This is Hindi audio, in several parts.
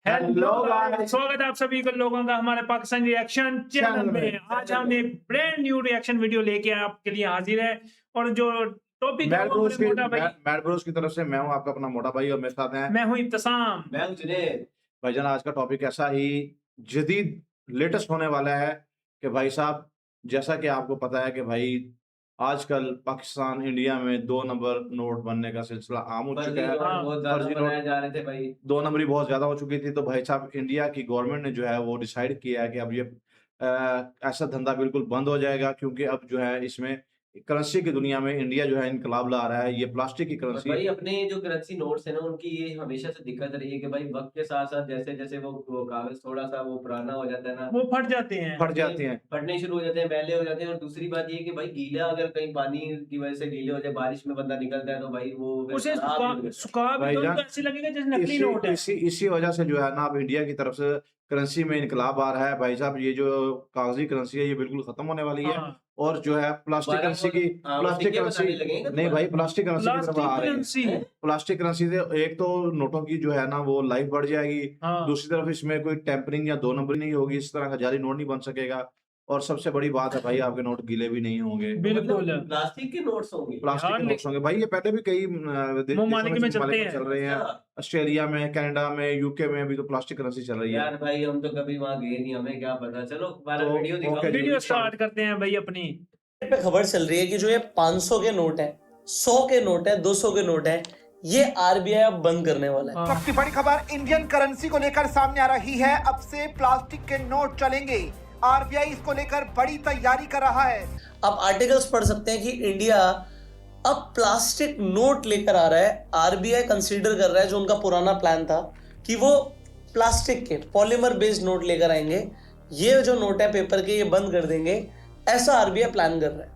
हेलो गाइस, स्वागत है आप सभी को लोगों का हमारे पाकिस्तान रिएक्शन चैनल में। आज हमने ब्रांड न्यू रिएक्शन वीडियो लेके आपके लिए हाजिर है और जो टॉपिक है वो हमारे मोटा भाई मैड ब्रोस की तरफ से मैं हूं आपका अपना मोटा भाई और मेरे साथ हैं मैं हूं इब्तिसाम। मैं हूं जुनैद। भाईजान। आज का टॉपिक ऐसा ही जदीद लेटेस्ट होने वाला है कि भाई साहब, जैसा कि आपको पता है कि भाई आजकल पाकिस्तान इंडिया में 2 नंबर नोट बनने का सिलसिला आम हो चुका है। बहुत ज्यादा फर्जी बनाए नोट जा रहे थे भाई। 2 नंबरी बहुत ज्यादा हो चुकी थी। तो भाई साहब, इंडिया की गवर्नमेंट ने जो है वो डिसाइड किया है कि अब ये ऐसा धंधा बिल्कुल बंद हो जाएगा, क्योंकि अब जो है इसमें करेंसी की दुनिया में इंडिया जो है इनकलाब ला रहा है। ये प्लास्टिक की और करेंसी भाई अपने जो करेंसी नोट्स है ना, उनकी ये हमेशा से दिक्कत रही है कि भाई वक्त के साथ साथ जैसे जैसे वो कागज थोड़ा सा वो पुराना हो जाता है ना, वो फट जाते हैं। फट जाती हैं। फटने शुरू हो जाते हैं, मैले हो जाते हैं। और दूसरी बात ये कि भाई गीला, अगर कहीं पानी की वजह से गीले हो जाए, बारिश में बंदा निकलता है तो भाई वो फिर उसे खराब ही हो जाता है। सुखा भी तो भाईजान, उनको ऐसे लगेगा जैसे नकली नोट है। इसी वजह से जो है ना अब इंडिया की तरफ से करेंसी में इनकलाब आ रहा है। भाई साहब, ये जो कागजी करेंसी है ये बिल्कुल खत्म होने वाली है। हाँ। और जो है प्लास्टिक दोबारा करेंसी की वो प्लास्टिक सिक्के करेंसी बनाने लगेंगे नहीं भाई, प्लास्टिक करेंसी की तरफ प्लास्टिक आ रही है। करेंसी। प्लास्टिक करेंसी से एक तो नोटों की जो है ना वो लाइफ बढ़ जाएगी। हाँ। दूसरी तरफ इसमें कोई टेम्परिंग या 2 नंबरी नहीं होगी, इस तरह का जाली नोट नहीं बन सकेगा। और सबसे बड़ी बात है भाई, आपके नोट गीले भी नहीं होंगे, बिल्कुल प्लास्टिक के नोट्स होंगे। प्लास्टिक के यार, नोट्स होंगे। भाई ये पहले भी कई ममालिक में चलते हैं। चल रहे हैं। अच्छा। ऑस्ट्रेलिया में, कनाडा में, यूके में भी तो प्लास्टिक करेंसी चल रही है। यार भाई हम तो कभी वहां गए नहीं, हमें क्या पता। चलो हमारा तो वीडियो दिखाओ। ओके जी। वीडियो स्टार्ट करते हैं भाई अपनी। पे खबर चल रही है कि जो ये 500 के नोट है, 100 के नोट है, 200 के नोट है, ये आरबीआई अब बंद करने वाला है। हाँ। सबसे बड़ी खबर इंडियन करेंसी को लेकर सामने आ रही है। अब से प्लास्टिक के नोट चलेंगे। आरबीआई इसको लेकर बड़ी तैयारी कर रहा है। आप आर्टिकल्स पढ़ सकते हैं कि इंडिया अब प्लास्टिक नोट लेकर आ रहा है। आरबीआई कंसीडर कर रहा है, जो उनका पुराना प्लान था कि वो प्लास्टिक के पॉलीमर बेस्ड नोट लेकर आएंगे। ये जो नोट है पेपर के, ये बंद कर देंगे, ऐसा आरबीआई प्लान कर रहा है।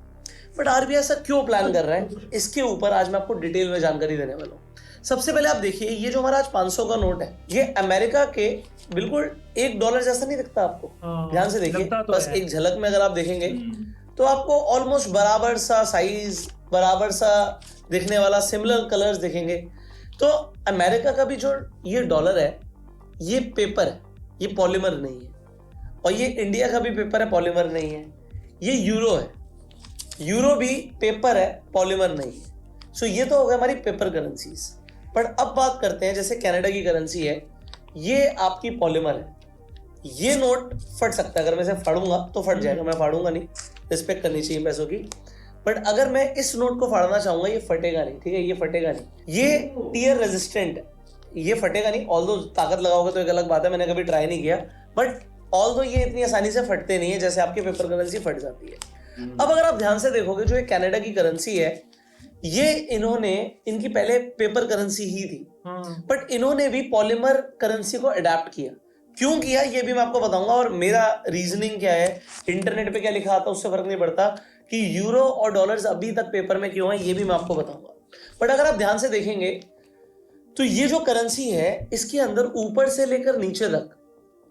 बट आरबीआई ऐसा क्यों प्लान कर रहा है, इसके ऊपर आज मैं आपको डिटेल में जानकारी देने वाला हूँ। सबसे पहले आप देखिए, ये जो हमारा आज 500 का नोट है, ये अमेरिका के बिल्कुल $1 जैसा नहीं दिखता आपको। हाँ, ध्यान से देखिए, लगता तो बस है। एक झलक में अगर आप देखेंगे तो आपको ऑलमोस्ट बराबर सा साइज, बराबर सा दिखने वाला, सिमिलर कलर्स दिखेंगे। तो अमेरिका का भी जो ये डॉलर है, ये पेपर है, ये पॉलीमर नहीं है। और ये इंडिया का भी पेपर है, पॉलीमर नहीं है। ये यूरो है, यूरो भी पेपर है, पॉलीमर नहीं है। सो ये तो हो गया हमारी पेपर करेंसीज। पर अब बात करते हैं, जैसे कनाडा की करेंसी है, ये आपकी पॉलीमर है। ये नोट फट सकता है, अगर मैं इसे फाड़ूंगा तो फट जाएगा, मैं फाड़ूंगा नहीं, रिस्पेक्ट करनी चाहिए पैसों की। बट अगर मैं इस नोट को फाड़ना चाहूंगा, ये फटेगा नहीं, ठीक है, ये फटेगा नहीं। ये टीयर रेजिस्टेंट है, ये फटेगा नहीं। ऑल्दो ताकत लगाओगे तो एक अलग बात है, मैंने कभी ट्राई नहीं किया। बट ऑल्दो ये इतनी आसानी से फटते नहीं है जैसे आपकी पेपर करेंसी फट जाती है। अब अगर आप ध्यान से देखोगे, जो ये कनाडा की करेंसी है, ये इनकी पहले पेपर करेंसी ही थी, बट इन्होंने भी पॉलीमर करेंसी को अडेप्ट किया। क्यों किया ये भी मैं आपको बताऊंगा, और मेरा रीजनिंग क्या है, इंटरनेट पे क्या लिखा आता उससे फर्क नहीं पड़ता कि यूरो और डॉलर्स अभी तक पेपर में क्यों है, ये भी मैं आपको बताऊंगा। बट अगर आप ध्यान से देखेंगे तो ये जो करेंसी है, इसके अंदर ऊपर से लेकर नीचे तक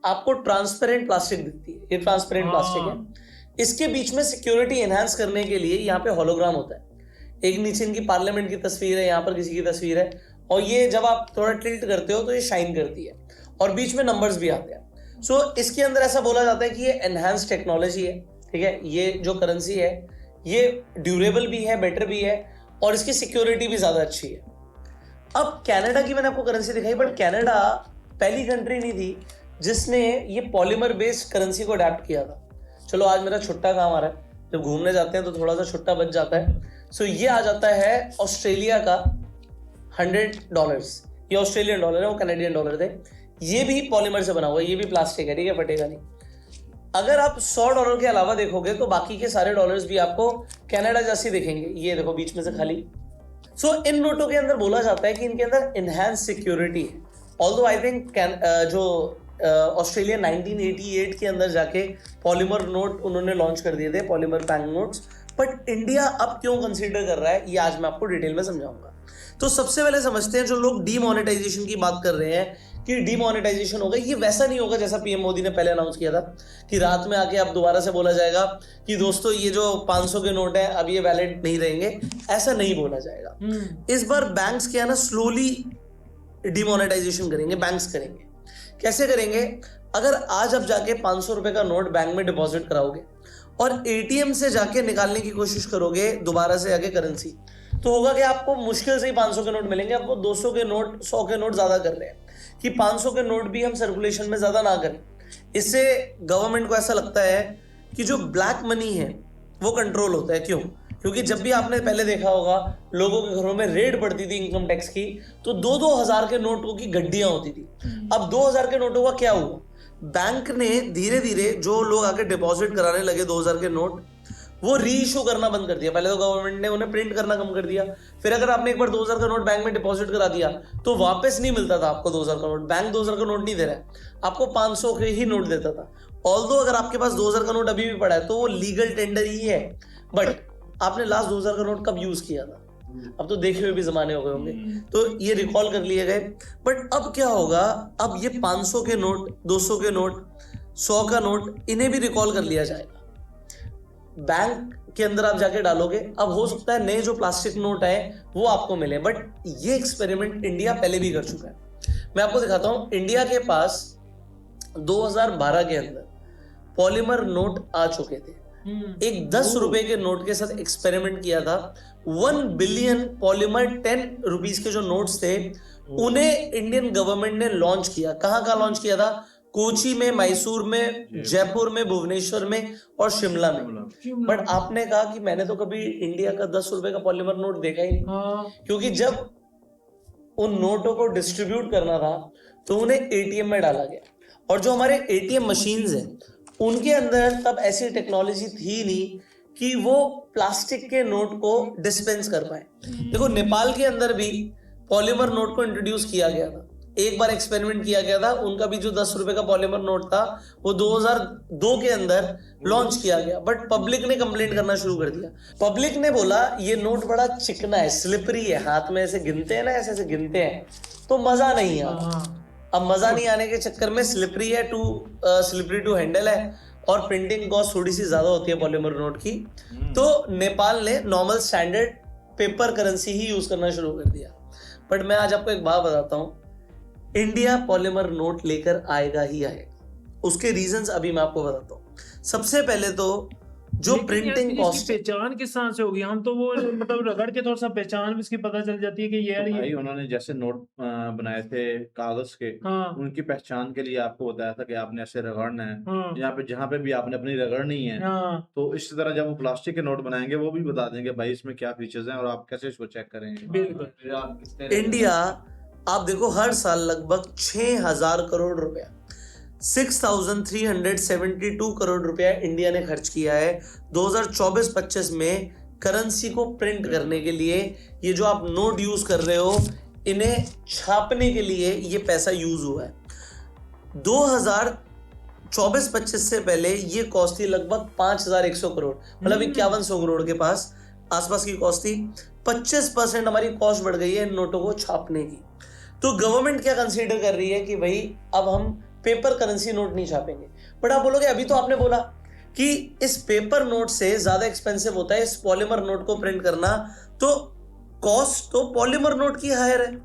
आपको ट्रांसपेरेंट प्लास्टिक दिखती है। ये ट्रांसपेरेंट प्लास्टिक है। इसके बीच में सिक्योरिटी एनहांस करने के लिए यहाँ पे होलोग्राम होता है। एक नीचे इनकी पार्लियामेंट की तस्वीर है, यहाँ पर किसी की तस्वीर है, और ये जब आप थोड़ा टिल्ट करते हो तो ये शाइन करती है, और बीच में नंबर्स भी आते हैं। सो इसके अंदर ऐसा बोला जाता है कि ये एनहांस टेक्नोलॉजी है, ठीक है। ये जो करेंसी है, ये ड्यूरेबल भी है, बेटर भी है, और इसकी सिक्योरिटी भी ज्यादा अच्छी है। अब कनाडा की मैंने आपको करेंसी दिखाई, बट कनाडा पहली कंट्री नहीं थी जिसने ये पॉलीमर बेस्ड करेंसी को अडेप्ट किया था। चलो आज मेरा छुट्टा काम आ रहा है, जब घूमने जाते हैं तो थोड़ा सा छुट्टा बच जाता है। सो ये आ जाता है ऑस्ट्रेलिया का $100। ये ऑस्ट्रेलियन डॉलर है, वो कनेडियन डॉलर थे। ये भी पॉलीमर से बना हुआ है, ये भी प्लास्टिक है, ठीक है, फटेगा नहीं। अगर आप $100 के अलावा देखोगे तो बाकी के सारे डॉलर्स भी आपको कनाडा जैसे दिखेंगे। ये देखो बीच में से खाली। सो इन नोटों के अंदर बोला जाता है कि इनके अंदर इनहैंस सिक्योरिटी है। ऑल्दो आई थिंक जो ऑस्ट्रेलिया 1988 के अंदर जाके पॉलीमर नोट उन्होंने लॉन्च कर दिए थे, polymer bank notes. But India अब क्यों कंसीडर कर रहा है, ये आज मैं आपको डिटेल में समझाऊंगा। तो सबसे पहले समझते हैं, जो लोग डीमोनेटाइजेशन की बात कर रहे हैं कि डीमोनेटाइजेशन होगा, ये वैसा नहीं होगा जैसा पीएम मोदी ने पहले अनाउंस किया था कि रात में आके अब दोबारा से बोला जाएगा कि दोस्तों ये जो 500 के नोट है अब ये वैलिड नहीं रहेंगे। ऐसा नहीं बोला जाएगा। इस बार बैंक्स क्या है ना, स्लोली डीमोनेटाइजेशन करेंगे, बैंक्स करेंगे। कैसे करेंगे? अगर आज आप जाके 500 रुपए का नोट बैंक में डिपॉजिट कराओगे और एटीएम से जाके निकालने की कोशिश करोगे दोबारा से आगे करेंसी, तो होगा कि आपको मुश्किल से ही 500 के नोट मिलेंगे। आपको 200 के नोट, 100 के नोट ज्यादा कर रहे हैं कि 500 के नोट भी हम सर्कुलेशन में ज्यादा ना करें। इससे गवर्नमेंट को ऐसा लगता है कि जो ब्लैक मनी है वो कंट्रोल होता है। क्यों? क्योंकि जब भी आपने पहले देखा होगा लोगों के घरों में रेड पड़ती थी इनकम टैक्स की, तो 2-2 हजार के नोटों की गड्डियां होती थी। अब 2000 के नोटों का क्या हुआ? बैंक ने धीरे धीरे जो लोग आके डिपॉजिट कराने लगे 2000 के नोट, वो री इशू करना बंद कर दिया। पहले तो गवर्नमेंट ने उन्हें प्रिंट करना कम कर दिया, फिर अगर आपने एक बार 2000 का नोट बैंक में डिपॉजिट करा दिया तो वापस नहीं मिलता था आपको 2000 का नोट। बैंक 2000 का नोट नहीं दे रहा है, आपको 500 के ही नोट देता था। ऑल्दो अगर आपके पास 2000 का नोट अभी भी पड़ा है तो वो लीगल टेंडर ही है, बट आपने लास्ट 2000 का नोट कब यूज किया था? अब तो देखे हुए भी जमाने हो गए होंगे, तो ये रिकॉल कर लिए गए। बट अब क्या होगा? अब ये 500 के नोट, 200 के नोट, 100 का नोट, इन्हें भी रिकॉल कर लिया जाएगा। बैंक के अंदर आप जाके डालोगे, अब हो सकता है नए जो प्लास्टिक नोट है वो आपको मिले, बट ये एक्सपेरिमेंट इंडिया पहले भी कर चुका है। मैं आपको दिखाता हूं। इंडिया के पास 2012 के अंदर पॉलीमर नोट आ चुके थे। एक 10 रुपए के नोट के साथ एक्सपेरिमेंट किया था। 1 बिलियन पॉलीमर 10 रुपीज के जो नोट्स थे उन्हें इंडियन गवर्नमेंट ने लॉन्च किया। कहाँ लॉन्च किया था? कोची में, मैसूर में, जयपुर में, भुवनेश्वर में और शिमला में। बट आपने कहा कि मैंने तो कभी इंडिया का 10 रुपए का पॉलीमर नोट देखा ही नहीं, क्योंकि जब उन नोटों को डिस्ट्रीब्यूट करना था तो उन्हें एटीएम में डाला गया, और जो हमारे एटीएम मशीन्स हैं उनके अंदर तब ऐसी टेक्नोलॉजी थी नहीं कि वो प्लास्टिक के नोट को डिस्पेंस कर पाए। देखो, नेपाल के अंदर भी पॉलीमर नोट को इंट्रोड्यूस किया गया था। एक बार एक्सपेरिमेंट किया गया था, उनका भी जो 10 रुपए का पॉलीमर नोट था वो 2002 के अंदर लॉन्च किया गया, बट पब्लिक ने कंप्लेंट करना शुरू कर दिया। पब्लिक ने बोला ये नोट बड़ा चिकना है, स्लिपरी है, हाथ में ऐसे गिनते हैं ना, ऐसे ऐसे गिनते हैं तो मजा नहीं आता। अब मजा नहीं आने के चक्कर में स्लिपरी है, स्लिपरी टू हैंडल है, और प्रिंटिंग कॉस्ट थोड़ी सी ज्यादा होती है पॉलीमर नोट की, तो नेपाल ने नॉर्मल स्टैंडर्ड पेपर करेंसी ही यूज करना शुरू कर दिया। बट मैं आज आपको एक बात बताता हूँ, इंडिया पॉलीमर नोट लेकर आएगा ही आएगा। उसके रीजंस अभी मैं आपको बताता हूँ। सबसे पहले तो जो प्रिंटिंग कॉस्ट, पहचान किस तरह से होगी? हम तो वो मतलब रगड़ के थोड़ा सा पहचान भी इसकी पता चल जाती है कि यार भाई उन्होंने जैसे नोट बनाए थे कागज के, उनकी पहचान के लिए आपको बताया था कि आपने ऐसे रगड़ना है, यहाँ पे जहाँ पे भी आपने अपनी रगड़नी है। तो इसी तरह जब वो प्लास्टिक के नोट बनाएंगे वो भी बता देंगे भाई इसमें क्या फीचर्स हैं और आप कैसे इसको चेक करेंगे। बिल्कुल। इंडिया आप देखो हर साल लगभग 6000 करोड़ रुपया, 6372 करोड़ रुपया इंडिया ने खर्च किया है 2024-25 में करेंसी को प्रिंट करने के लिए। ये जो आप नोट यूज कर रहे हो, इन्हें छापने के लिए ये पैसा यूज हुआ है। 2024-25 से पहले ये कॉस्ट थी लगभग 5100 करोड़, मतलब 5100 करोड़ के पास आसपास की कॉस्ट थी। 25% हमारी कॉस्ट बढ़ गई है इन नोटों को छापने की। तो गवर्नमेंट क्या कंसीडर कर रही है कि भाई अब हम पेपर करेंसी नोट नहीं छापेंगे। बट आप बोलोगे अभी तो आपने बोला कि इस पेपर नोट से ज्यादा एक्सपेंसिव होता है इस पॉलीमर नोट को प्रिंट करना, तो कॉस्ट तो पॉलीमर नोट की हायर है।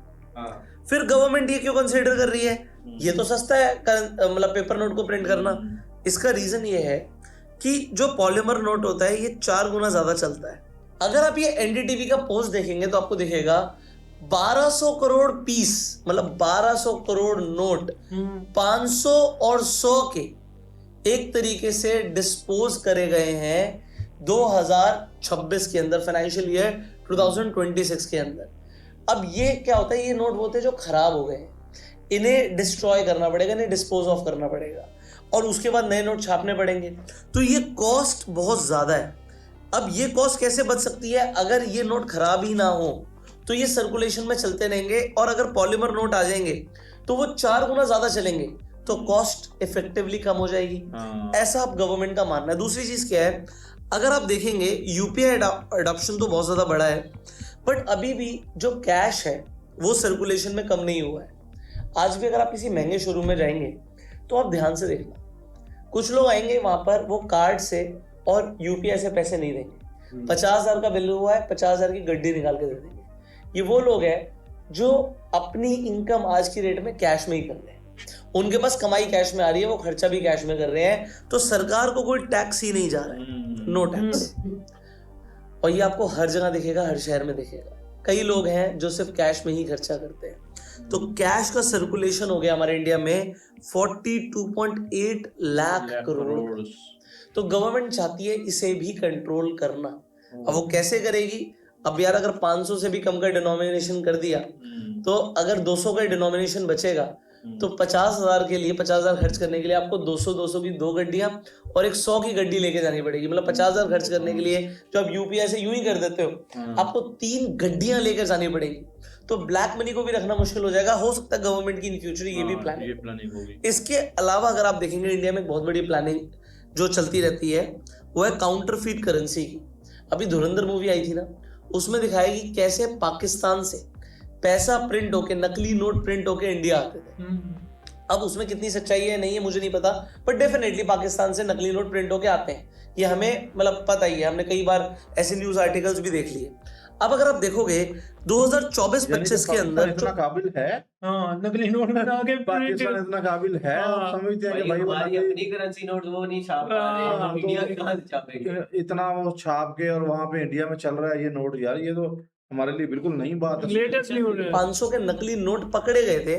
फिर गवर्नमेंट ये क्यों कंसीडर कर रही है? ये तो सस्ता है मतलब पेपर नोट को प्रिंट करना। इसका रीजन ये है कि जो पॉलीमर नोट होता है ये 4 गुना ज्यादा चलता है। अगर आप ये एनडीटीवी का पोस्ट देखेंगे तो आपको दिखेगा 1200 करोड़ पीस, मतलब 1200 करोड़ नोट 500 और 100 के एक तरीके से डिस्पोज करे गए हैं 2026 के अंदर, फाइनेंशियल ईयर 2026 के अंदर। अब ये क्या होता है, ये नोट बोलते हैं जो खराब हो गए हैं, इन्हें डिस्ट्रॉय करना पड़ेगा, इन्हें डिस्पोज ऑफ करना पड़ेगा और उसके बाद नए नोट छापने पड़ेंगे। तो ये कॉस्ट बहुत ज्यादा है। अब ये कॉस्ट कैसे बच सकती है? अगर ये नोट खराब ही ना हो तो ये सर्कुलेशन में चलते रहेंगे, और अगर पॉलीमर नोट आ जाएंगे तो वो 4 गुना ज्यादा चलेंगे, तो कॉस्ट इफेक्टिवली कम हो जाएगी। ऐसा अब गवर्नमेंट का मानना है। दूसरी चीज क्या है, अगर आप देखेंगे यूपीआई अडॉप्शन तो बहुत ज्यादा बड़ा है, बट अभी भी जो कैश है वो सर्कुलेशन में कम नहीं हुआ है। आज भी अगर आप किसी महंगे शोरूम में जाएंगे तो आप ध्यान से देखना, कुछ लोग आएंगे वहां पर वो कार्ड से और यूपीआई से पैसे नहीं देंगे। 50,000 का बिल हुआ है, 50,000 की गड्डी निकाल के दे देंगे। ये वो लोग हैं जो अपनी इनकम आज की रेट में कैश में ही कर रहे हैं, उनके पास कमाई कैश में आ रही है, वो खर्चा भी कैश में कर रहे हैं, तो सरकार को कोई टैक्स ही नहीं जा रहा है, नो टैक्स। और ये आपको हर जगह दिखेगा, हर शहर में दिखेगा। कई लोग हैं जो सिर्फ कैश में ही खर्चा करते हैं। तो कैश का सर्कुलेशन हो गया हमारे इंडिया में 42.8 लाख करोड़। तो गवर्नमेंट चाहती है इसे भी कंट्रोल करना। अब वो कैसे करेगी? अब यार अगर 500 से भी कम का डिनोमिनेशन कर दिया, तो अगर 200 का डिनोमिनेशन बचेगा, तो 50,000 के लिए 50,000 खर्च करने के लिए आपको 200 की 2 गड्डियां और एक 100 की गड्डी लेके जानी पड़ेगी। मतलब 50,000 खर्च करने के लिए जो आप यूपीआई से यूं ही कर देते हो, आपको 3 गड्डियां लेकर जानी पड़ेगी। तो ब्लैक मनी को भी रखना मुश्किल हो जाएगा। हो सकता है गवर्नमेंट की इन फ्यूचर ये भी प्लानिंग होगी। इसके अलावा अगर आप देखेंगे इंडिया में एक बहुत बड़ी प्लानिंग जो चलती रहती है, वो है काउंटरफीट करेंसी की। अभी धुरंधर मूवी आई थी ना, उसमें दिखाया कि कैसे पाकिस्तान से पैसा प्रिंट होके, नकली नोट प्रिंट होके इंडिया आते थे। अब उसमें कितनी सच्चाई है नहीं है मुझे नहीं पता, बट डेफिनेटली पाकिस्तान से नकली नोट प्रिंट होके आते हैं, ये हमें मतलब पता ही है, हमने कई बार ऐसे न्यूज आर्टिकल्स भी देख लिए। अब अगर आप देखोगे 2024-25 के अंदर इतना काबिल है, नकली नोट बना के पाकिस्तान इतना काबिल है, आप समझते हैं कि भाई वो हमारी अपनी करेंसी नोट वो नहीं छाप पा रहे हैं, हम इंडिया के कहां से छापेंगे? इतना वो छाप के और वहां पे इंडिया में चल रहा है ये नोट। यार ये तो हमारे लिए बिल्कुल नई बात है। लेटेस्ट न्यूज है। 500 के नकली नोट पकड़े गए थे,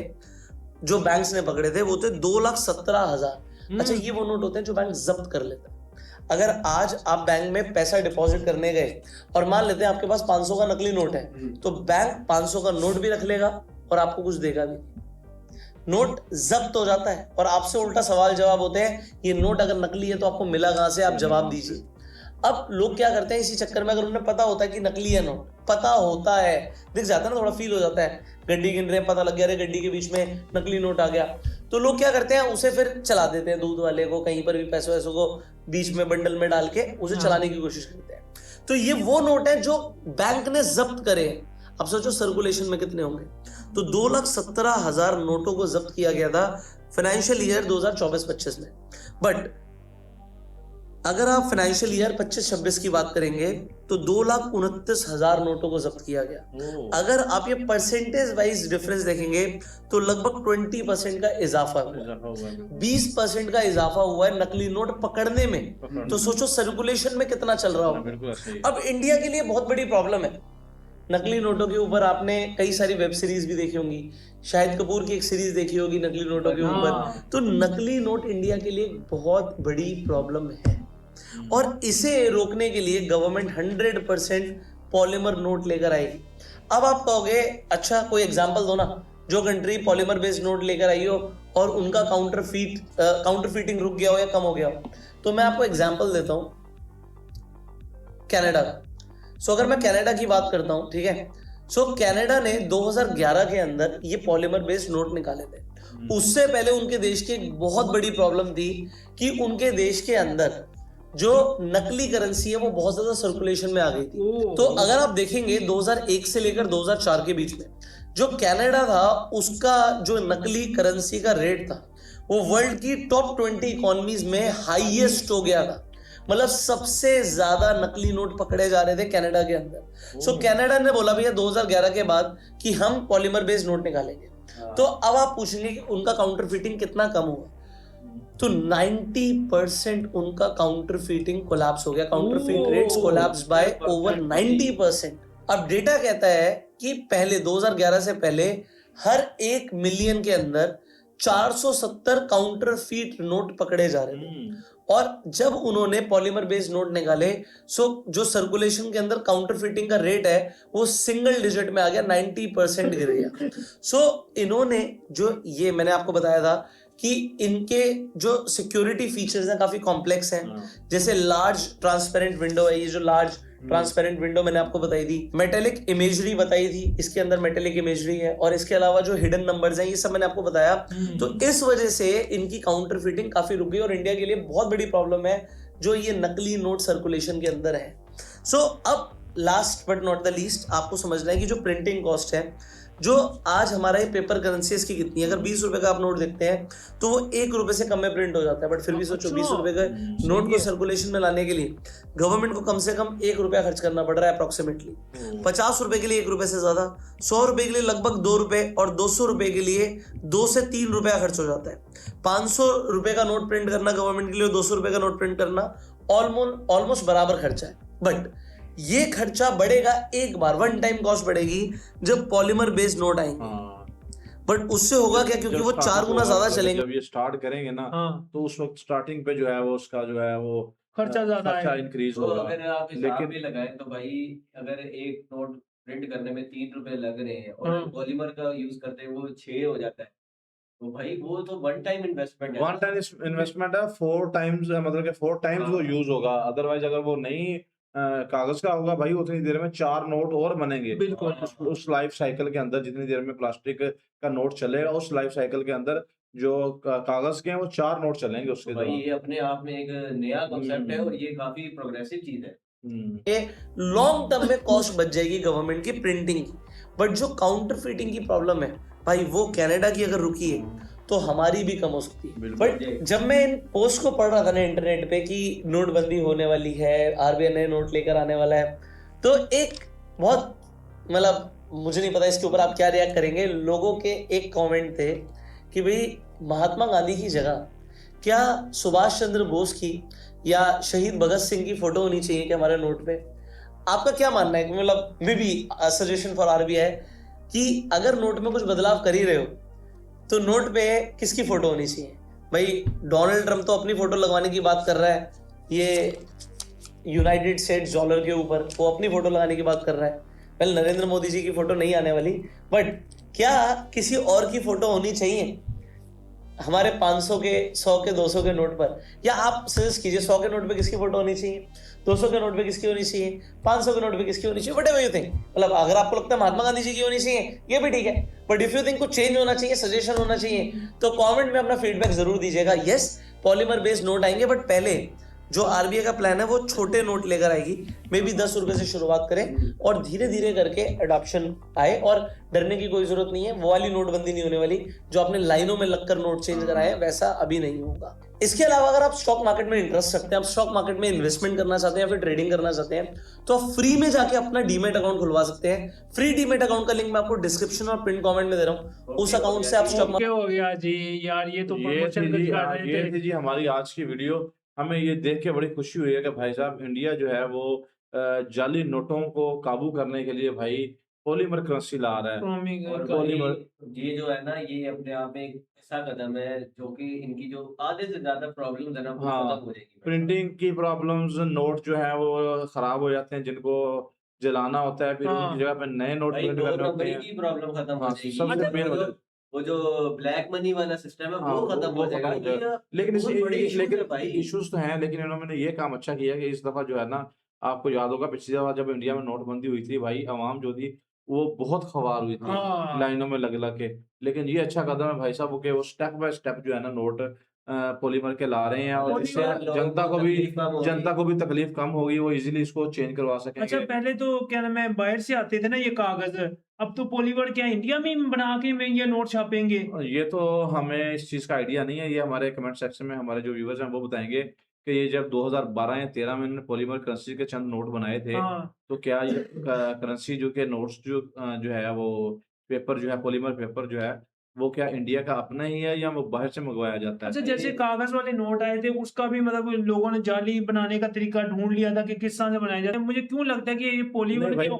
जो बैंक्स ने पकड़े थे, वो थे 2,17,000। अच्छा, ये वो नोट होते हैं जो बैंक जब्त कर लेता है। अगर आज आप बैंक में पैसा डिपॉजिट करने गए और मान लेते हैं आपके पास 500 का नकली नोट है, तो बैंक 500 का नोट भी रख लेगा और आपको कुछ देगा भी। नोट जब्त हो जाता है और आपसे उल्टा सवाल जवाब होते हैं, ये नोट अगर नकली है तो आपको मिला कहां से, आप जवाब दीजिए। अब लोग क्या करते हैं इसी चक्कर में, अगर उन्हें पता होता है कि नकली है नोट, पता होता है, दिख जाता है ना, थोड़ा फील हो जाता है, गड्डी गिन रहे हैं, पता लग गया अरे गड्डी के बीच में नकली नोट आ गया, तो लोग क्या करते हैं उसे फिर चला देते हैं, दूध वाले को कहीं पर भी पैसों वैसों को बीच में बंडल में डाल के उसे चलाने की कोशिश करते हैं। तो ये वो नोट है जो बैंक ने जब्त करे। अब सोचो सर्कुलेशन में कितने होंगे। तो 2,17,000 नोटों को जब्त किया गया था फाइनेंशियल ईयर 2024-25 में। बट अगर आप फाइनेंशियल ईयर 25-26 की बात करेंगे तो 2,29,000 नोटों को जब्त किया गया। अगर आप ये परसेंटेज वाइज डिफरेंस देखेंगे तो लगभग 20% का इजाफा हुआ, 20% का इजाफा हुआ है नकली नोट पकड़ने में। तो सोचो सर्कुलेशन में कितना चल रहा होगा। अब इंडिया के लिए बहुत बड़ी प्रॉब्लम है नकली नोटों के ऊपर। आपने कई सारी वेब सीरीज भी देखी होंगी, शाहिद कपूर की एक सीरीज देखी होगी नकली नोटों के ऊपर। तो नकली नोट इंडिया के लिए बहुत बड़ी प्रॉब्लम है और इसे रोकने के लिए गवर्नमेंट 100% पॉलीमर नोट लेकर आएगी। अब आप कहोगे अच्छा कोई एग्जांपल दो ना, जो कंट्री पॉलीमर बेस्ड नोट लेकर आई हो और उनका काउंटरफीटिंग रुक गया हो या कम हो गया हो। तो मैं आपको एग्जांपल देता हूं कनाडा का। सो अगर मैं कनाडा की बात करता हूं, ठीक है, सो कनाडा ने 2011 के अंदर ये पॉलीमर बेस्ड नोट निकाले थे। उससे पहले उनके देश की एक बहुत बड़ी प्रॉब्लम थी कि उनके देश के अंदर जो नकली करेंसी है वो बहुत ज्यादा सर्कुलेशन में आ गई थी। तो अगर आप देखेंगे 2001 से लेकर 2004 के बीच में जो कनाडा था उसका जो नकली करेंसी का रेट था वो वर्ल्ड की टॉप 20 इकोनॉमीज में हाईएस्ट हो गया था। मतलब सबसे ज्यादा नकली नोट पकड़े जा रहे थे कनाडा के अंदर। सो कनाडा ने बोला भैया 2011 के बाद कि हम पॉलीमर बेस्ड नोट निकालेंगे। तो अब आप पूछेंगे कि उनका काउंटरफीटिंग कितना कम हुआ, तो 90% उनका काउंटरफीटिंग कोलैप्स हो गया। Counterfeit rates collapse by over 90%। अब डेटा कहता है कि पहले 2011 से पहले हर 1 मिलियन के अंदर 470 काउंटरफीट नोट पकड़े जा रहे थे। और जब उन्होंने पॉलीमर बेस्ड नोट निकाले, सो जो सर्कुलेशन के अंदर काउंटरफीटिंग का रेट है वो सिंगल डिजिट में आ गया, 90% गिर गया। सो इन्होंने जो ये मैंने आपको बताया था कि इनके जो सिक्योरिटी फीचर्स हैं काफी कॉम्प्लेक्स हैं। जैसे लार्ज ट्रांसपेरेंट विंडो है, ये जो लार्ज ट्रांसपेरेंट विंडो मैंने आपको बताई थी, मेटेलिक इमेजरी बताई थी, इसके अंदर मेटेलिक इमेजरी है, और इसके अलावा जो हिडन नंबर्स हैं ये सब मैंने आपको बताया। तो इस वजह से इनकी काउंटरफीटिंग काफी रुक गई और इंडिया के लिए बहुत बड़ी प्रॉब्लम है जो ये नकली नोट सर्कुलेशन के अंदर है। सो अब last but not the least आपको समझना है कि जो प्रिंटिंग कॉस्ट है जो आज हमारा ये पेपर करेंसी इसकी कितनी है, अगर 20 रुपए का आप नोट देखते हैं तो वो 1 रुपए से कम में प्रिंट हो जाता है, बट फिर भी सोचो 20 रुपए का नोट को सर्कुलेशन में लाने के लिए गवर्नमेंट को कम से कम 1 रुपया खर्च करना पड़ रहा है अप्रोक्सीमेटली। 50 रुपए के लिए 1 रुपए से ज्यादा, 100 रुपए के लिए लगभग 2 रुपए, और 200 रुपए के लिए 2 से 3 रुपया खर्च हो जाता है। 500 रुपए का नोट प्रिंट करना गवर्नमेंट के लिए, 200 रुपए का नोट प्रिंट करना ऑलमोस्ट बराबर खर्चा है। बट ये खर्चा बढ़ेगा एक बार, वन टाइम कॉस्ट बढ़ेगी जब पॉलीमर बेस्ड नोट आएंगे। बट उससे होगा क्या, क्योंकि वो 4 गुना ज्यादा चलेंगे। जब ये स्टार्ट करेंगे ना हाँ, तो उस वक्त स्टार्टिंग पे जो है वो उसका जो है वो खर्चा ज्यादा खर्चा है। इंक्रीज तो होगा। अगर आप हिसाब लेकिन भी लगाएं तो भाई अगर एक नोट प्रिंट करने में 3 रुपए लग रहे हैं और हाँ। पॉलीमर का यूज करते हैं वो 6 हो जाता है, तो भाई वो तो वन टाइम इन्वेस्टमेंट है। वन टाइम इन्वेस्टमेंट है, 4 टाइम्स, मतलब कि 4 टाइम्स वो हाँ। यूज होगा। अदरवाइज अगर वो नहीं कागज का होगा भाई, उतनी देर में 4 नोट और बनेंगे। बिल्कुल। उस लाइफ साइकिल के अंदर जितनी देर में प्लास्टिक का नोट चलेगा, उस लाइफ साइकिल के अंदर जो कागज के हैं वो 4 नोट चलेंगे उसके भाई दौरान। ये अपने आप में एक नया कॉन्सेप्ट है और ये काफी प्रोग्रेसिव चीज है। हम्म। लॉन्ग टर्म में कॉस्ट बच जाएगी गवर्नमेंट की प्रिंटिंग की। बट जो काउंटर फीटिंग की प्रॉब्लम है भाई, वो कनाडा की अगर रुकी है तो हमारी भी कम हो सकती है। बिल्कुल। बट जब मैं इन पोस्ट को पढ़ रहा था ना इंटरनेट पे कि नोटबंदी होने वाली है, आरबीआई नए नोट लेकर आने वाला है, तो एक बहुत, मतलब मुझे नहीं पता इसके ऊपर आप क्या रिएक्ट करेंगे, लोगों के एक कमेंट थे कि भाई महात्मा गांधी की जगह क्या सुभाष चंद्र बोस की या शहीद भगत सिंह की फोटो होनी चाहिए क्या हमारे नोट पे? आपका क्या मानना है? मतलब may be suggestion for RBI कि अगर नोट में कुछ बदलाव कर ही रहे हो तो नोट पे किसकी फोटो होनी चाहिए? भाई डोनाल्ड ट्रम्प तो अपनी फोटो लगवाने की बात कर रहा है, ये यूनाइटेड स्टेट्स डॉलर के ऊपर वो अपनी फोटो लगाने की बात कर रहा है। पहले नरेंद्र मोदी जी की फोटो नहीं आने वाली, बट क्या किसी और की फोटो होनी चाहिए हमारे 500 के, 100 के, 200 के नोट पर? या आप सजेस्ट कीजिए 100 के नोट पे किसकी फोटो होनी चाहिए, 200 के नोट पे किसकी होनी चाहिए, 500 के नोट पे किसकी होनी चाहिए, व्हाटएवर यू थिंक। मतलब अगर आपको लगता है महात्मा गांधी जी की होनी चाहिए ये भी ठीक है, बट इफ यू थिंक कुछ चेंज होना चाहिए, सजेशन होना चाहिए, तो कमेंट में अपना फीडबैक जरूर दीजिएगा। यस, पॉलीमर बेस्ड नोट आएंगे, बट पहले जो आरबीआई का प्लान है वो छोटे नोट लेकर आएगी, मे बी 10 रुपए से शुरुआत करें और धीरे धीरे करके एडॉप्शन आए। और डरने की कोई जरूरत नहीं है, वो वाली नोटबंदी नहीं होने वाली जो आपने लाइनों में लगकर नोट चेंज कराए, वैसा अभी नहीं होगा। इसके अलावा अगर आप स्टॉक मार्केट में इंटरेस्ट रखते हैं, आप स्टॉक मार्केट में इन्वेस्टमेंट करना चाहते हैं या फिर ट्रेडिंग करना चाहते हैं, तो आप फ्री में जाके अपना डीमेट अकाउंट खुलवा सकते हैं। फ्री डीमेट अकाउंट का लिंक मैं आपको डिस्क्रिप्शन और पिन कमेंट में दे रहा हूँ। उस अकाउंट से आप स्टॉक क्या हो गया जी यार, ये तो प्रमोशन कर रहे ये थे। थी जी हमारी आज की वीडियो। हमें ये देख के बड़ी खुशी हुई है कि भाई साहब इंडिया जो है वो जाली नोटों को काबू करने के लिए भाई पॉलीमर करेंसी ला रहा है। और पॉलीमर ये जो है ना, ये अपने आप में एक ऐसा कदम है जो कि इनकी जो आधे से ज्यादा प्रॉब्लम है ना वो हाँ, खत्म हो जाएगी। प्रिंटिंग की प्रॉब्लम्स, नोट जो है वो खराब हो जाते हैं जिनको जलाना होता है, फिर हाँ। उनकी जगह पे नए नोट भाई प्रिंट 2 करने होते नंबरी हैं। की प्रॉब्लम खत्म हो हाँ, जाएगी। सबसे मेन वो वजह जो- वो जो ब्लैक मनी वाला सिस्टम है हाँ, वो खत्म हो जाएगा। खत्म हो जाएगा। ये लेकिन बहुत बड़े issues लेकिन है भाई। इश्यूज तो हैं, लेकिन इन्होंने ये काम अच्छा किया कि इस दफा जो है ना, आपको याद होगा पिछली दफा जब इंडिया में नोटबंदी हुई थी भाई, आवाम जो थी वो बहुत खवार हुई थी हाँ। लाइनों में लग लग के। लेकिन ये अच्छा कदम है भाई साहब कि वो स्टेप बाय स्टेप जो है ना नोट पॉलीमर के ला रहे हैं, और जिससे लोगों जनता को को भी तकलीफ कम होगी। जनता को भी तकलीफ कम होगी, वो इजीली इसको चेंज करवा अच्छा, सकेंगे। पहले तो क्या नाम है बाहर से आते थे ना ये कागज, अब तो पॉलीमर क्या इंडिया में ही बना के में ये नोट छापेंगे? ये तो हमें इस चीज़ का आइडिया नहीं है, ये हमारे कमेंट सेक्शन में हमारे जो व्यूअर्स हैं वो बताएंगे कि ये जब 2012 या 13 में इन्होंने पॉलीमर करेंसी के चंद नोट बनाए थे, हाँ। तो क्या ये करेंसी जो के नोट्स जो है वो पेपर जो है, पॉलीमर पेपर जो है, वो क्या इंडिया का अपना ही है या वो बाहर से मंगवाया जाता है? अच्छा, जैसे कागज वाले नोट आए थे उसका भी मतलब लोगों ने जाली बनाने का तरीका ढूंढ लिया था कि किस तरह से बनाया जाता है। मुझे क्यों लगता है कि ये पॉलीमर नहीं भाई, की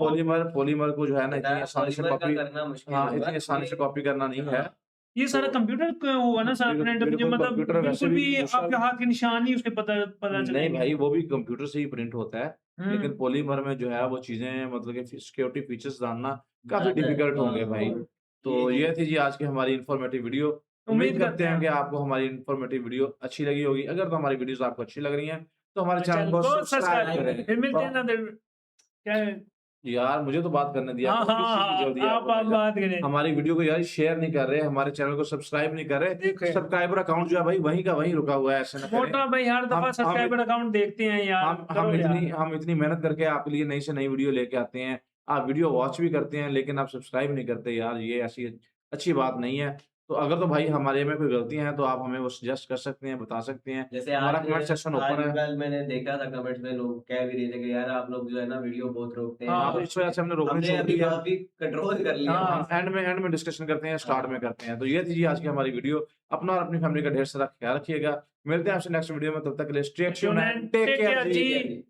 पॉलीमर को जो है ना इतनी आसानी से पॉलीमर का कॉपी, करना मुश्किल हाँ, होगा। इतनी आसानी से कॉपी करना नहीं है। ये सारा तो कंप्यूटर का होगा ना सारा प्रिंट, बिल्कुल मतलब कंप्यूटर वैसे बिल्कुल भी भी दूसरा आपके हाथ के निशान ही उसके पता पता नहीं चलेंगे। भाई, वो भी कंप्यूटर से ही प्रिंट होता है, लेकिन हम्म। पॉलीमर में जो है वो चीजें, मतलब कि सिक्योरिटी फीचर्स जानना काफी ज़्यादा है। डिफिकल्ट होंगे भाई। हाँ। तो ये थी जी आज की हमारी इन्फॉर्मेटिव वीडियो। उम्मीद करते हैं कि आपको हमारी इन्फॉर्मेटिव वीडियो अच्छी लगी होगी। अगर तो हमारी वीडियोस आपको अच्छी लग रही हैं तो हमारे चैनल को सब्सक्राइब करें। फिर मिलते हैं ना क्या है? यार मुझे तो बात करने दिया, हाँ किस चीज़ की हाँ जल्दी है आप आपको भाई साहब? बात करें। हमारी वीडियो को यार शेयर नहीं कर रहे, हमारे चैनल को सब्सक्राइब नहीं कर रहे। देखो यार। सब्सक्राइबर अकाउंट जो है भाई वहीं का वहीं रुका हुआ है, ऐसे ना करें। मोटा भाई हर दफा हम सब्सक्राइबर अकाउंट देखते हैं यार, हम करो यार। इतनी मेहनत करके आपके लिए नई से नई वीडियो लेके आते हैं, आप वीडियो वॉच भी करते हैं लेकिन आप सब्सक्राइब नहीं करते यार, ये ऐसी अच्छी बात नहीं है। तो अगर तो भाई हमारे में कोई गलतियाँ हैं तो आप हमें वो सजेस्ट कर सकते हैं, बता सकते हैं। जैसे हमारा आज कमेंट सेक्शन ओपन है। आजकल मैंने देखा था कमेंट्स में लोग कह भी रहे थे कि यार आप लोग जो है ना वीडियो बहुत रोकते हैं। हाँ, हाँ, तो इस वजह से हमने रोकनी हमने छोड़ अभी दी है। काफी कंट्रोल कर लिया। हाँ, एंड में डिस्कशन करते हैं, स्टार्ट में करते हैं। तो ये थी जी आज की हमारी वीडियो। अपना और अपनी फैमिली का ढेर सारा ख्याल रखिएगा। मिलते हैं आपसे नेक्स्ट वीडियो में, तब तक के लिए stay tuned and take care जी। जी।